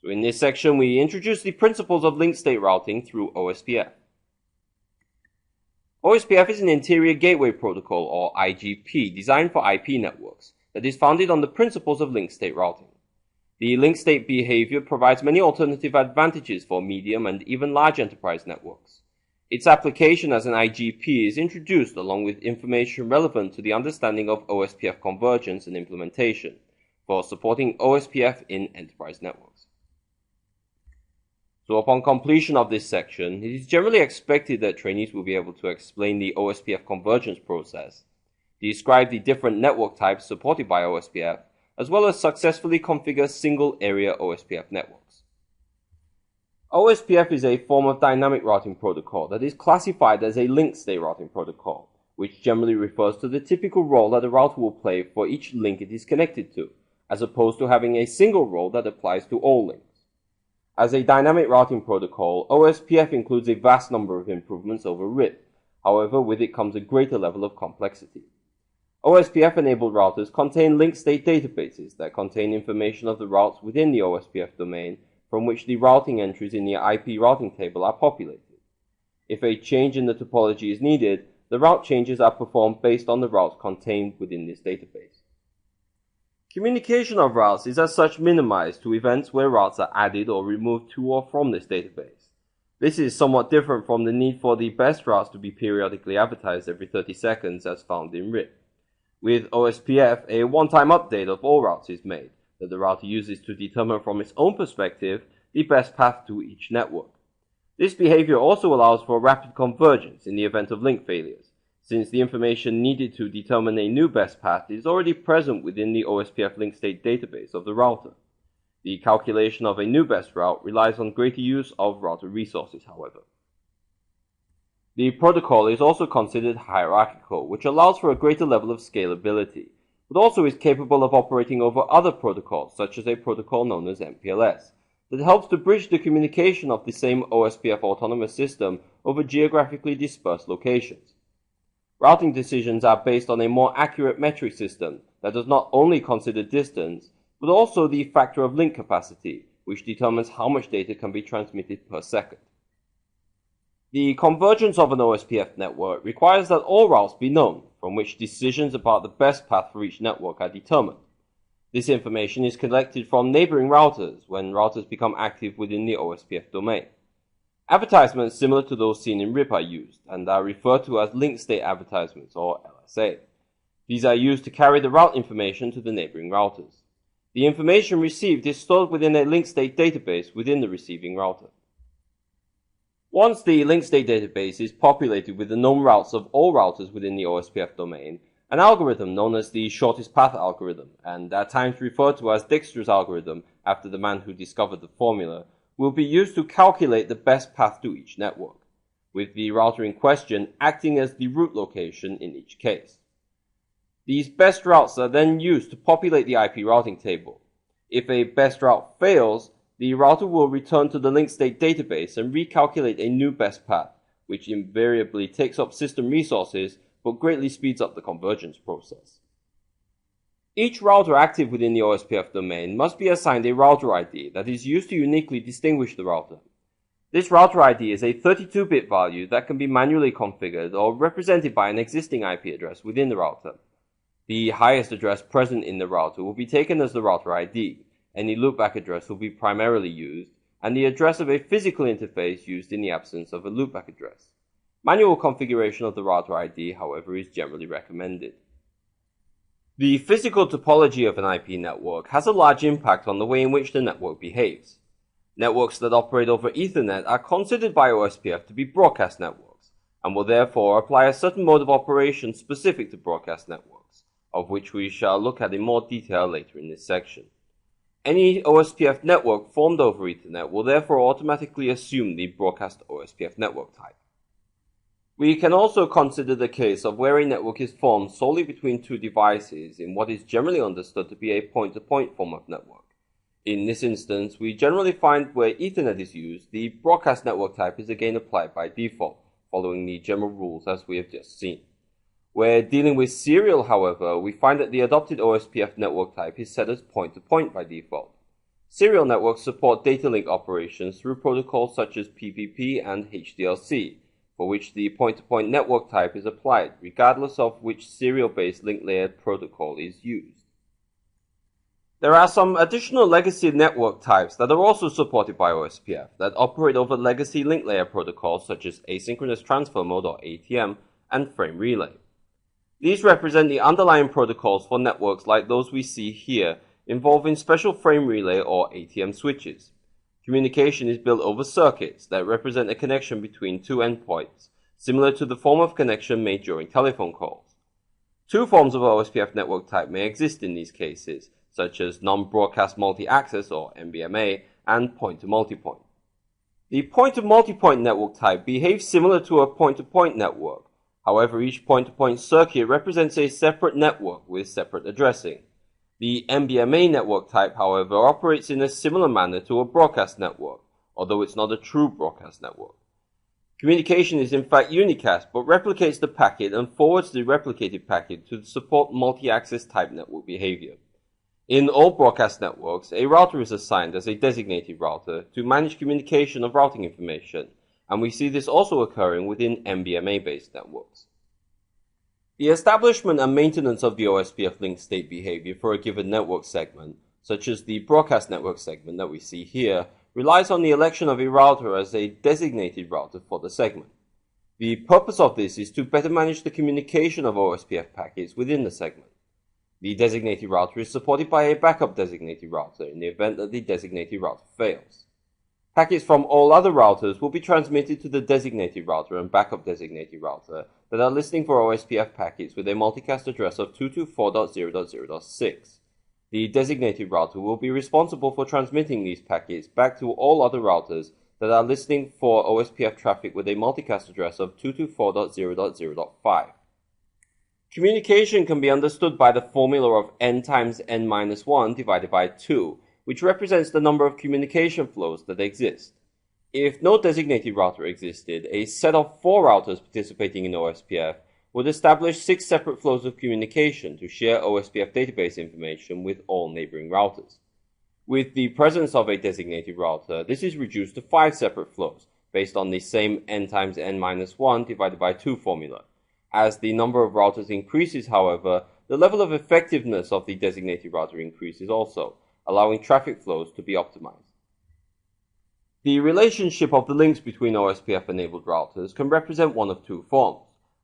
So in this section, we introduce the principles of link state routing through OSPF. OSPF is an interior gateway protocol, or IGP, designed for IP networks that is founded on the principles of link state routing. The link state behavior provides many alternative advantages for medium and even large enterprise networks. Its application as an IGP is introduced along with information relevant to the understanding of OSPF convergence and implementation for supporting OSPF in enterprise networks. So upon completion of this section, it is generally expected that trainees will be able to explain the OSPF convergence process, describe the different network types supported by OSPF, as well as successfully configure single area OSPF networks. OSPF is a form of dynamic routing protocol that is classified as a link state routing protocol, which generally refers to the typical role that a router will play for each link it is connected to, as opposed to having a single role that applies to all links. As a dynamic routing protocol, OSPF includes a vast number of improvements over RIP. However, with it comes a greater level of complexity. OSPF-enabled routers contain link state databases that contain information of the routes within the OSPF domain from which the routing entries in the IP routing table are populated. If a change in the topology is needed, the route changes are performed based on the routes contained within this database. Communication of routes is as such minimized to events where routes are added or removed to or from this database. This is somewhat different from the need for the best routes to be periodically advertised every 30 seconds as found in RIP. With OSPF, a one-time update of all routes is made that the router uses to determine from its own perspective the best path to each network. This behavior also allows for rapid convergence in the event of link failures, since the information needed to determine a new best path is already present within the OSPF link state database of the router. The calculation of a new best route relies on greater use of router resources, however. The protocol is also considered hierarchical, which allows for a greater level of scalability, but also is capable of operating over other protocols, such as a protocol known as MPLS, that helps to bridge the communication of the same OSPF autonomous system over geographically dispersed locations. Routing decisions are based on a more accurate metric system that does not only consider distance, but also the factor of link capacity, which determines how much data can be transmitted per second. The convergence of an OSPF network requires that all routes be known, from which decisions about the best path for each network are determined. This information is collected from neighboring routers when routers become active within the OSPF domain. Advertisements similar to those seen in RIP are used and are referred to as link state advertisements, or LSA. These are used to carry the route information to the neighboring routers. The information received is stored within a link state database within the receiving router. Once the link state database is populated with the known routes of all routers within the OSPF domain, an algorithm known as the shortest path algorithm, and at times referred to as Dijkstra's algorithm after the man who discovered the formula, will be used to calculate the best path to each network, with the router in question acting as the root location in each case. These best routes are then used to populate the IP routing table. If a best route fails, the router will return to the link state database and recalculate a new best path, which invariably takes up system resources but greatly speeds up the convergence process. Each router active within the OSPF domain must be assigned a router ID that is used to uniquely distinguish the router. This router ID is a 32-bit value that can be manually configured or represented by an existing IP address within the router. The highest address present in the router will be taken as the router ID, any loopback address will be primarily used, and the address of a physical interface used in the absence of a loopback address. Manual configuration of the router ID, however, is generally recommended. The physical topology of an IP network has a large impact on the way in which the network behaves. Networks that operate over Ethernet are considered by OSPF to be broadcast networks, and will therefore apply a certain mode of operation specific to broadcast networks, of which we shall look at in more detail later in this section. Any OSPF network formed over Ethernet will therefore automatically assume the broadcast OSPF network type. We can also consider the case of where a network is formed solely between two devices in what is generally understood to be a point-to-point form of network. In this instance, we generally find where Ethernet is used, the broadcast network type is again applied by default, following the general rules as we have just seen. Where dealing with serial, however, we find that the adopted OSPF network type is set as point-to-point by default. Serial networks support data link operations through protocols such as PPP and HDLC, for which the point-to-point network type is applied, regardless of which serial-based link layer protocol is used. There are some additional legacy network types that are also supported by OSPF that operate over legacy link layer protocols such as asynchronous transfer mode or ATM and frame relay. These represent the underlying protocols for networks like those we see here, involving special frame relay or ATM switches. Communication is built over circuits that represent a connection between two endpoints, similar to the form of connection made during telephone calls. Two forms of OSPF network type may exist in these cases, such as non-broadcast multi-access or NBMA and point-to-multipoint. The point-to-multipoint network type behaves similar to a point-to-point network. However, each point-to-point circuit represents a separate network with separate addressing. The NBMA network type, however, operates in a similar manner to a broadcast network, although it's not a true broadcast network. Communication is in fact unicast, but replicates the packet and forwards the replicated packet to support multi-access type network behavior. In all broadcast networks, a router is assigned as a designated router to manage communication of routing information, and we see this also occurring within NBMA-based networks. The establishment and maintenance of the OSPF link state behavior for a given network segment, such as the broadcast network segment that we see here, relies on the election of a router as a designated router for the segment. The purpose of this is to better manage the communication of OSPF packets within the segment. The designated router is supported by a backup designated router in the event that the designated router fails. Packets from all other routers will be transmitted to the designated router and backup designated router that are listening for OSPF packets with a multicast address of 224.0.0.6. The designated router will be responsible for transmitting these packets back to all other routers that are listening for OSPF traffic with a multicast address of 224.0.0.5. Communication can be understood by the formula of n times n-1 divided by 2, which represents the number of communication flows that exist. If no designated router existed, a set of 4 routers participating in OSPF would establish 6 separate flows of communication to share OSPF database information with all neighboring routers. With the presence of a designated router, this is reduced to 5 separate flows, based on the same n times n-1 divided by 2 formula. As the number of routers increases, however, the level of effectiveness of the designated router increases also, allowing traffic flows to be optimized. The relationship of the links between OSPF-enabled routers can represent one of 2 forms,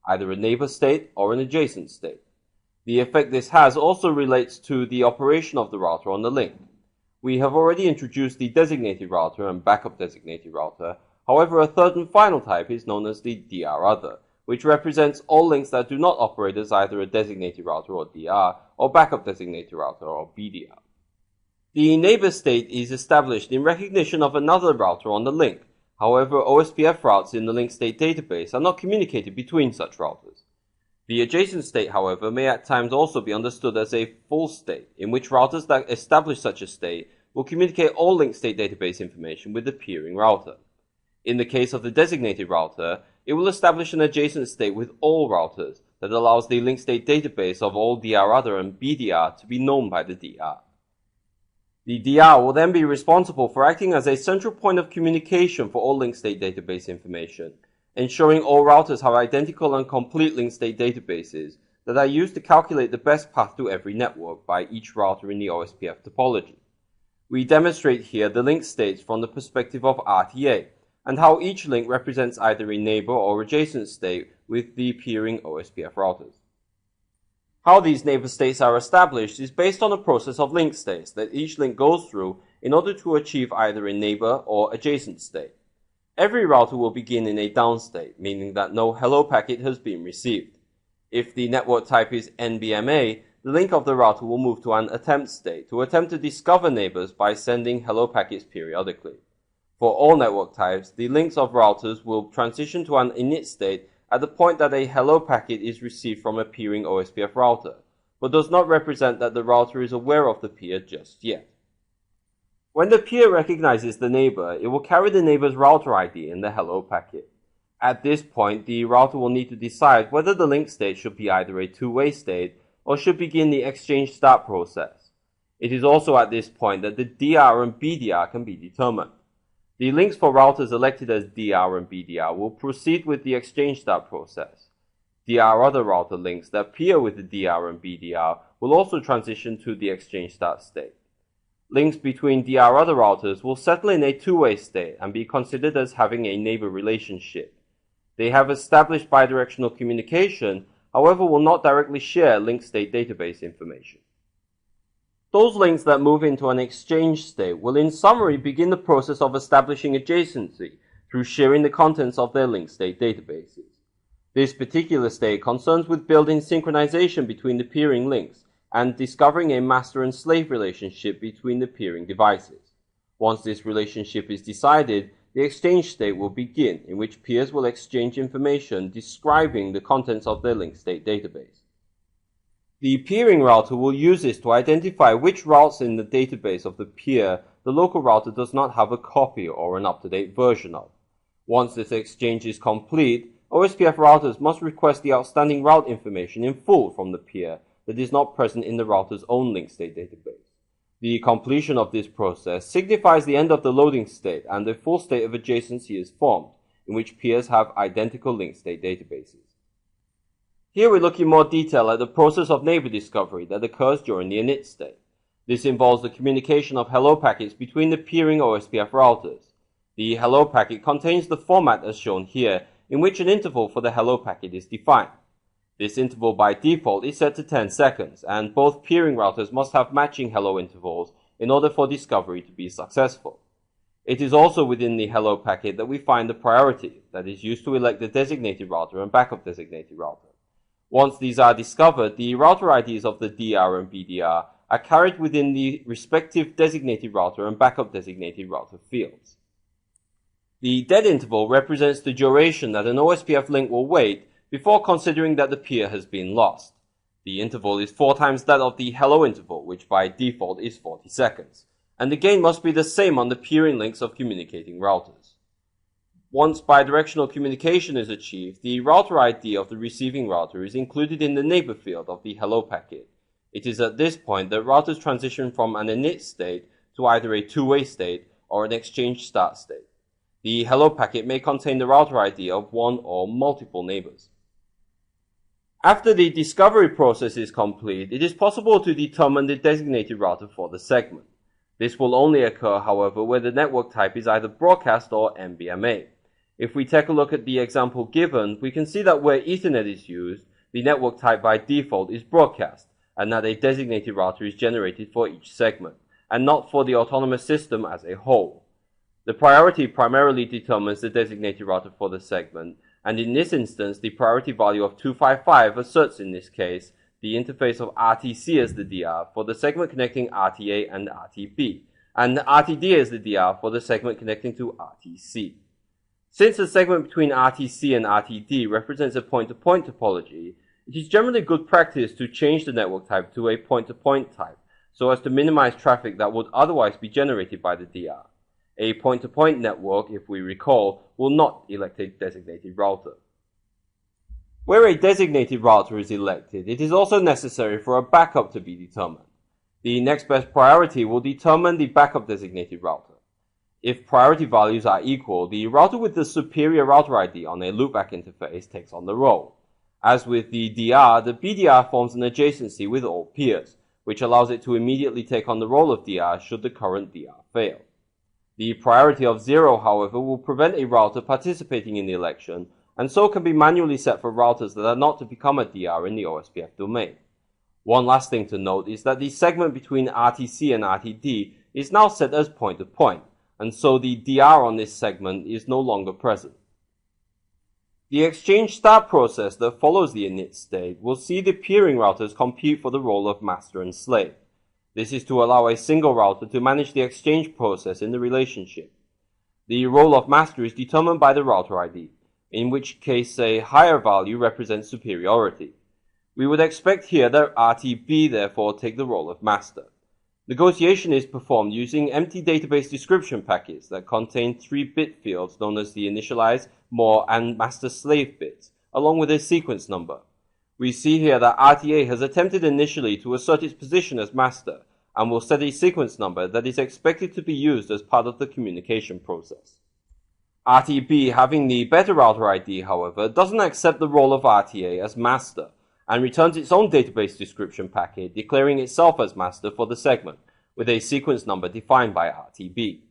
either a neighbor state or an adjacent state. The effect this has also relates to the operation of the router on the link. We have already introduced the designated router and backup designated router. However, a third and final type is known as the DR other, which represents all links that do not operate as either a designated router or DR, or backup designated router or BDR. The neighbor state is established in recognition of another router on the link. However, OSPF routes in the link state database are not communicated between such routers. The adjacent state, however, may at times also be understood as a full state, in which routers that establish such a state will communicate all link state database information with the peering router. In the case of the designated router, it will establish an adjacent state with all routers that allows the link state database of all DR other and BDR to be known by the DR. The DR will then be responsible for acting as a central point of communication for all link state database information, ensuring all routers have identical and complete link state databases that are used to calculate the best path to every network by each router in the OSPF topology. We demonstrate here the link states from the perspective of RTA, and how each link represents either a neighbor or adjacent state with the peering OSPF routers. How these neighbor states are established is based on a process of link states that each link goes through in order to achieve either a neighbor or adjacent state. Every router will begin in a down state, meaning that no hello packet has been received. If the network type is NBMA, the link of the router will move to an attempt state to attempt to discover neighbors by sending hello packets periodically. For all network types, the links of routers will transition to an init state at the point that a hello packet is received from a peering OSPF router, but does not represent that the router is aware of the peer just yet. When the peer recognizes the neighbor, it will carry the neighbor's router ID in the hello packet. At this point, the router will need to decide whether the link state should be either a two-way state or should begin the exchange start process. It is also at this point that the DR and BDR can be determined. The links for routers elected as DR and BDR will proceed with the exchange start process. DR other router links that peer with the DR and BDR will also transition to the exchange start state. Links between DR other routers will settle in a two-way state and be considered as having a neighbor relationship. They have established bidirectional communication, however will not directly share link state database information. Those links that move into an exchange state will in summary begin the process of establishing adjacency through sharing the contents of their link state databases. This particular state concerns with building synchronization between the peering links and discovering a master and slave relationship between the peering devices. Once this relationship is decided, the exchange state will begin, in which peers will exchange information describing the contents of their link state database. The peering router will use this to identify which routes in the database of the peer the local router does not have a copy or an up-to-date version of. Once this exchange is complete, OSPF routers must request the outstanding route information in full from the peer that is not present in the router's own link state database. The completion of this process signifies the end of the loading state and a full state of adjacency is formed, in which peers have identical link state databases. Here we look in more detail at the process of neighbor discovery that occurs during the init state. This involves the communication of hello packets between the peering OSPF routers. The hello packet contains the format as shown here, in which an interval for the hello packet is defined. This interval by default is set to 10 seconds, and both peering routers must have matching hello intervals in order for discovery to be successful. It is also within the hello packet that we find the priority that is used to elect the designated router and backup designated router. Once these are discovered, the router IDs of the DR and BDR are carried within the respective designated router and backup designated router fields. The dead interval represents the duration that an OSPF link will wait before considering that the peer has been lost. The interval is 4 times that of the hello interval, which by default is 40 seconds, and the gain must be the same on the peering links of communicating routers. Once bidirectional communication is achieved, the router ID of the receiving router is included in the neighbor field of the hello packet. It is at this point that routers transition from an init state to either a two-way state or an exchange start state. The hello packet may contain the router ID of one or multiple neighbors. After the discovery process is complete, it is possible to determine the designated router for the segment. This will only occur, however, where the network type is either broadcast or NBMA. If we take a look at the example given, we can see that where Ethernet is used, the network type by default is broadcast, and that a designated router is generated for each segment, and not for the autonomous system as a whole. The priority primarily determines the designated router for the segment, and in this instance, the priority value of 255 asserts in this case the interface of RTC as the DR for the segment connecting RTA and RTB, and RTD as the DR for the segment connecting to RTC. Since the segment between RTC and RTD represents a point-to-point topology, it is generally good practice to change the network type to a point-to-point type so as to minimize traffic that would otherwise be generated by the DR. A point-to-point network, if we recall, will not elect a designated router. Where a designated router is elected, it is also necessary for a backup to be determined. The next best priority will determine the backup designated router. If priority values are equal, the router with the superior router ID on a loopback interface takes on the role. As with the DR, the BDR forms an adjacency with all peers, which allows it to immediately take on the role of DR should the current DR fail. The priority of 0, however, will prevent a router participating in the election, and so can be manually set for routers that are not to become a DR in the OSPF domain. One last thing to note is that the segment between RTC and RTD is now set as point-to-point, and so the DR on this segment is no longer present. The exchange start process that follows the init state will see the peering routers compete for the role of master and slave. This is to allow a single router to manage the exchange process in the relationship. The role of master is determined by the router ID, in which case a higher value represents superiority. We would expect here that RTB therefore take the role of master. Negotiation is performed using empty database description packets that contain 3-bit fields known as the initialize, more, and master-slave bits, along with a sequence number. We see here that RTA has attempted initially to assert its position as master, and will set a sequence number that is expected to be used as part of the communication process. RTB, having the better router ID, however, doesn't accept the role of RTA as master, and returns its own database description packet declaring itself as master for the segment, with a sequence number defined by RTB.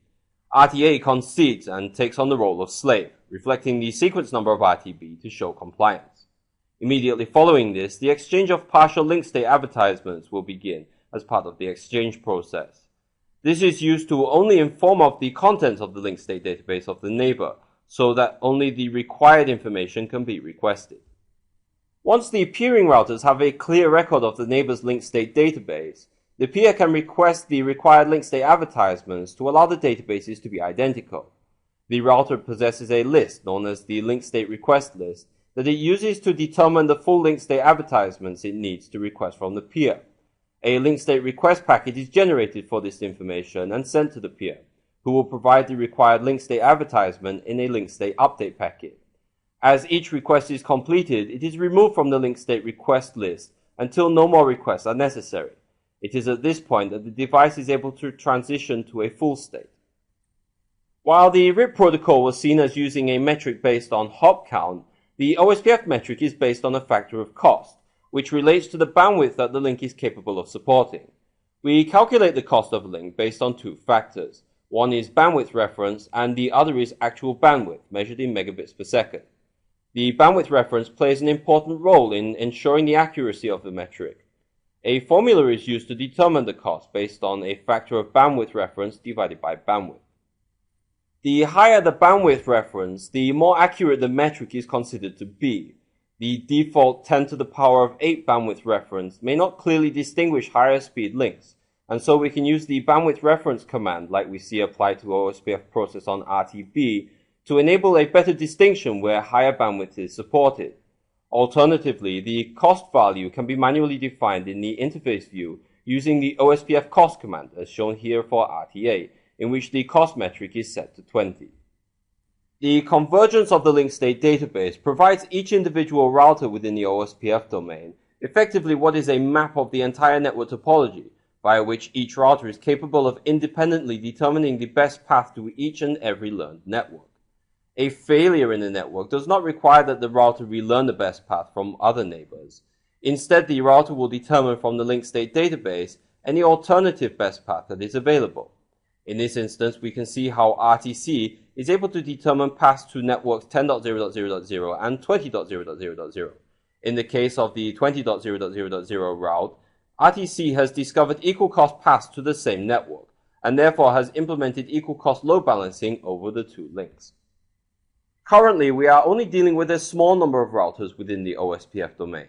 RTA concedes and takes on the role of slave, reflecting the sequence number of RTB to show compliance. Immediately following this, the exchange of partial link state advertisements will begin as part of the exchange process. This is used to only inform of the contents of the link state database of the neighbor, so that only the required information can be requested. Once the peering routers have a clear record of the neighbor's link state database, the peer can request the required link state advertisements to allow the databases to be identical. The router possesses a list known as the link state request list that it uses to determine the full link state advertisements it needs to request from the peer. A link state request packet is generated for this information and sent to the peer, who will provide the required link state advertisement in a link state update packet. As each request is completed, it is removed from the link state request list until no more requests are necessary. It is at this point that the device is able to transition to a full state. While the RIP protocol was seen as using a metric based on hop count, the OSPF metric is based on a factor of cost, which relates to the bandwidth that the link is capable of supporting. We calculate the cost of a link based on two factors. One is bandwidth reference and the other is actual bandwidth, measured in megabits per second. The bandwidth reference plays an important role in ensuring the accuracy of the metric. A formula is used to determine the cost based on a factor of bandwidth reference divided by bandwidth. The higher the bandwidth reference, the more accurate the metric is considered to be. The default 10 to the power of 8 bandwidth reference may not clearly distinguish higher speed links, and so we can use the bandwidth reference command like we see applied to OSPF process on RTB to enable a better distinction where higher bandwidth is supported. Alternatively, the cost value can be manually defined in the interface view using the OSPF cost command as shown here for RTA, in which the cost metric is set to 20. The convergence of the link state database provides each individual router within the OSPF domain effectively what is a map of the entire network topology, via which each router is capable of independently determining the best path to each and every learned network. A failure in the network does not require that the router relearn the best path from other neighbors. Instead, the router will determine from the link state database any alternative best path that is available. In this instance, we can see how RTC is able to determine paths to networks 10.0.0.0 and 20.0.0.0. In the case of the 20.0.0.0 route, RTC has discovered equal cost paths to the same network, and therefore has implemented equal cost load balancing over the two links. Currently, we are only dealing with a small number of routers within the OSPF domain.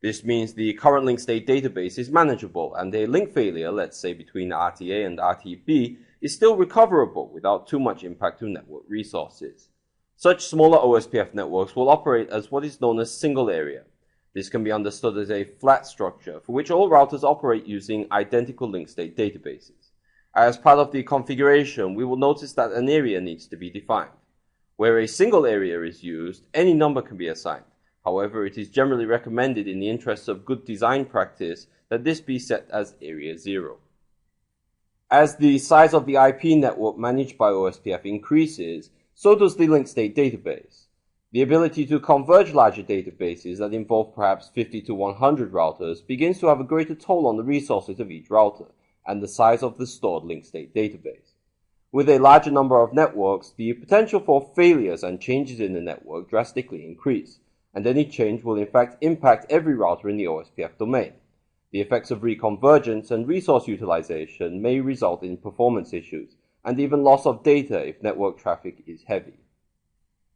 This means the current link state database is manageable, and a link failure, let's say between RTA and RTB, is still recoverable without too much impact to network resources. Such smaller OSPF networks will operate as what is known as single area. This can be understood as a flat structure for which all routers operate using identical link state databases. As part of the configuration, we will notice that an area needs to be defined. Where a single area is used, any number can be assigned. However, it is generally recommended in the interests of good design practice that this be set as area 0. As the size of the IP network managed by OSPF increases, so does the link state database. The ability to converge larger databases that involve perhaps 50 to 100 routers begins to have a greater toll on the resources of each router and the size of the stored link state database. With a larger number of networks, the potential for failures and changes in the network drastically increase, and any change will in fact impact every router in the OSPF domain. The effects of reconvergence and resource utilization may result in performance issues, and even loss of data if network traffic is heavy.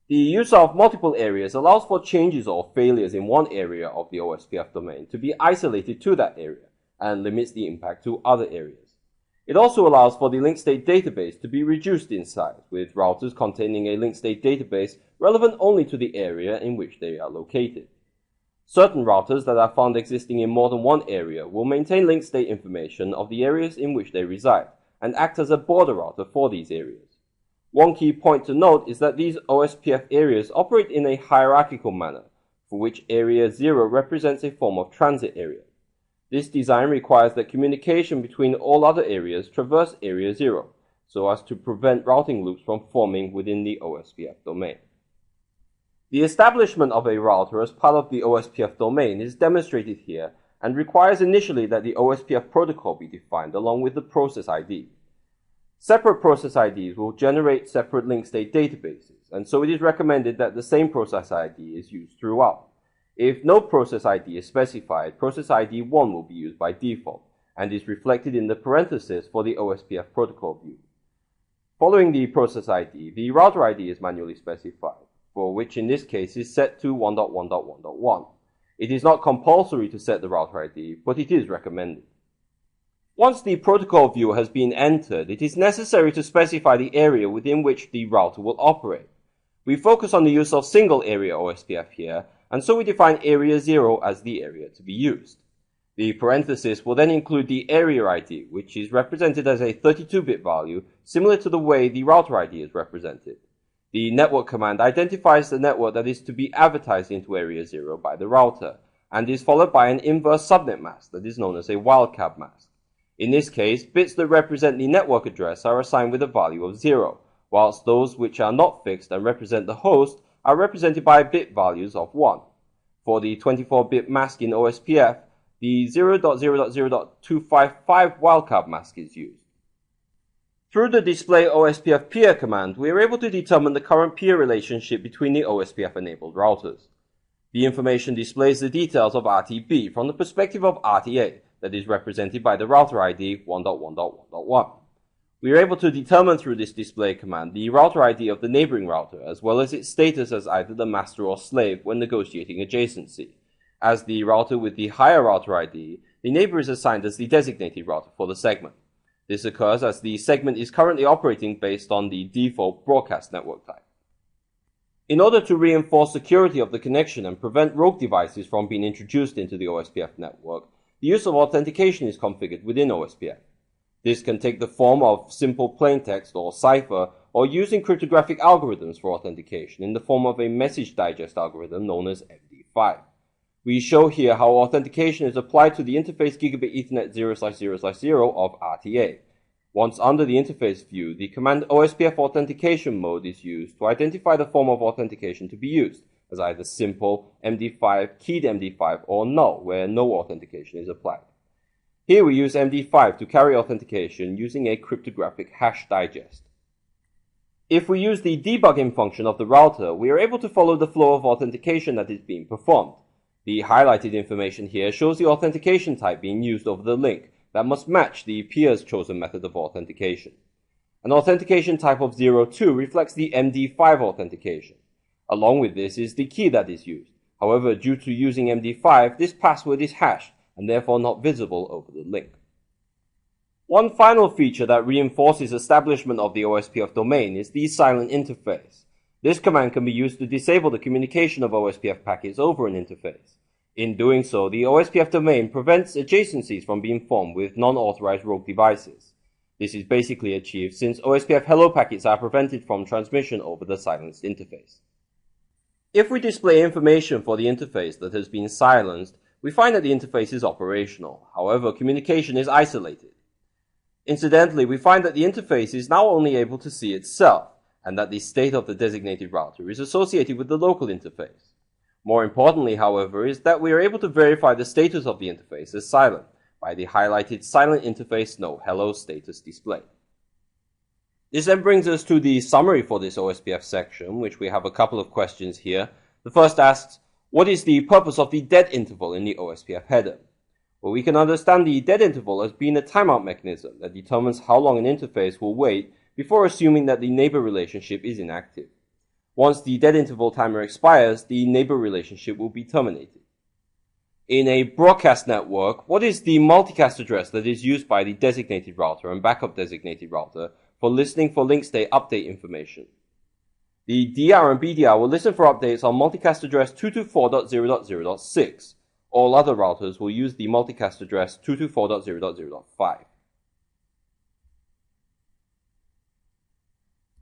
The use of multiple areas allows for changes or failures in one area of the OSPF domain to be isolated to that area, and limits the impact to other areas. It also allows for the link state database to be reduced in size, with routers containing a link state database relevant only to the area in which they are located. Certain routers that are found existing in more than one area will maintain link state information of the areas in which they reside, and act as a border router for these areas. One key point to note is that these OSPF areas operate in a hierarchical manner, for which area 0 represents a form of transit area. This design requires that communication between all other areas traverse area 0, so as to prevent routing loops from forming within the OSPF domain. The establishment of a router as part of the OSPF domain is demonstrated here and requires initially that the OSPF protocol be defined along with the process ID. Separate process IDs will generate separate link state databases, and so it is recommended that the same process ID is used throughout. If no process ID is specified, process ID 1 will be used by default and is reflected in the parenthesis for the OSPF protocol view. Following the process ID, the router ID is manually specified, for which in this case is set to 1.1.1.1. It is not compulsory to set the router ID, but it is recommended. Once the protocol view has been entered, it is necessary to specify the area within which the router will operate. We focus on the use of single area OSPF here, and so we define area 0 as the area to be used. The parenthesis will then include the area ID, which is represented as a 32-bit value, similar to the way the router ID is represented. The network command identifies the network that is to be advertised into area 0 by the router, and is followed by an inverse subnet mask that is known as a wildcard mask. In this case, bits that represent the network address are assigned with a value of 0, whilst those which are not fixed and represent the host are represented by bit values of 1. For the 24-bit mask in OSPF, the 0.0.0.255 wildcard mask is used. Through the display OSPF peer command, we are able to determine the current peer relationship between the OSPF-enabled routers. The information displays the details of RTB from the perspective of RTA, that is represented by the router ID 1.1.1.1. We are able to determine through this display command the router ID of the neighboring router, as well as its status as either the master or slave when negotiating adjacency. As the router with the higher router ID, the neighbor is assigned as the designated router for the segment. This occurs as the segment is currently operating based on the default broadcast network type. In order to reinforce security of the connection and prevent rogue devices from being introduced into the OSPF network, the use of authentication is configured within OSPF. This can take the form of simple plaintext or cipher, or using cryptographic algorithms for authentication in the form of a message digest algorithm known as MD5. We show here how authentication is applied to the interface Gigabit Ethernet 0/0/0 of RTA. Once under the interface view, the command OSPF authentication mode is used to identify the form of authentication to be used, as either simple, MD5, keyed MD5, or null, where no authentication is applied. Here we use MD5 to carry authentication using a cryptographic hash digest. If we use the debugging function of the router, we are able to follow the flow of authentication that is being performed. The highlighted information here shows the authentication type being used over the link that must match the peer's chosen method of authentication. An authentication type of 02 reflects the MD5 authentication. Along with this is the key that is used. However, due to using MD5, this password is hashed and therefore not visible over the link. One final feature that reinforces establishment of the OSPF domain is the silent interface. This command can be used to disable the communication of OSPF packets over an interface. In doing so, the OSPF domain prevents adjacencies from being formed with non-authorized rogue devices. This is basically achieved since OSPF hello packets are prevented from transmission over the silenced interface. If we display information for the interface that has been silenced, we find that the interface is operational. However, communication is isolated. Incidentally, we find that the interface is now only able to see itself, and that the state of the designated router is associated with the local interface. More importantly, however, is that we are able to verify the status of the interface as silent by the highlighted silent interface no hello status display. This then brings us to the summary for this OSPF section, which we have a couple of questions here. The first asks, what is the purpose of the dead interval in the OSPF header? Well, we can understand the dead interval as being a timeout mechanism that determines how long an interface will wait before assuming that the neighbor relationship is inactive. Once the dead interval timer expires, the neighbor relationship will be terminated. In a broadcast network, what is the multicast address that is used by the designated router and backup designated router for listening for link state update information? The DR and BDR will listen for updates on multicast address 224.0.0.6. All other routers will use the multicast address 224.0.0.5.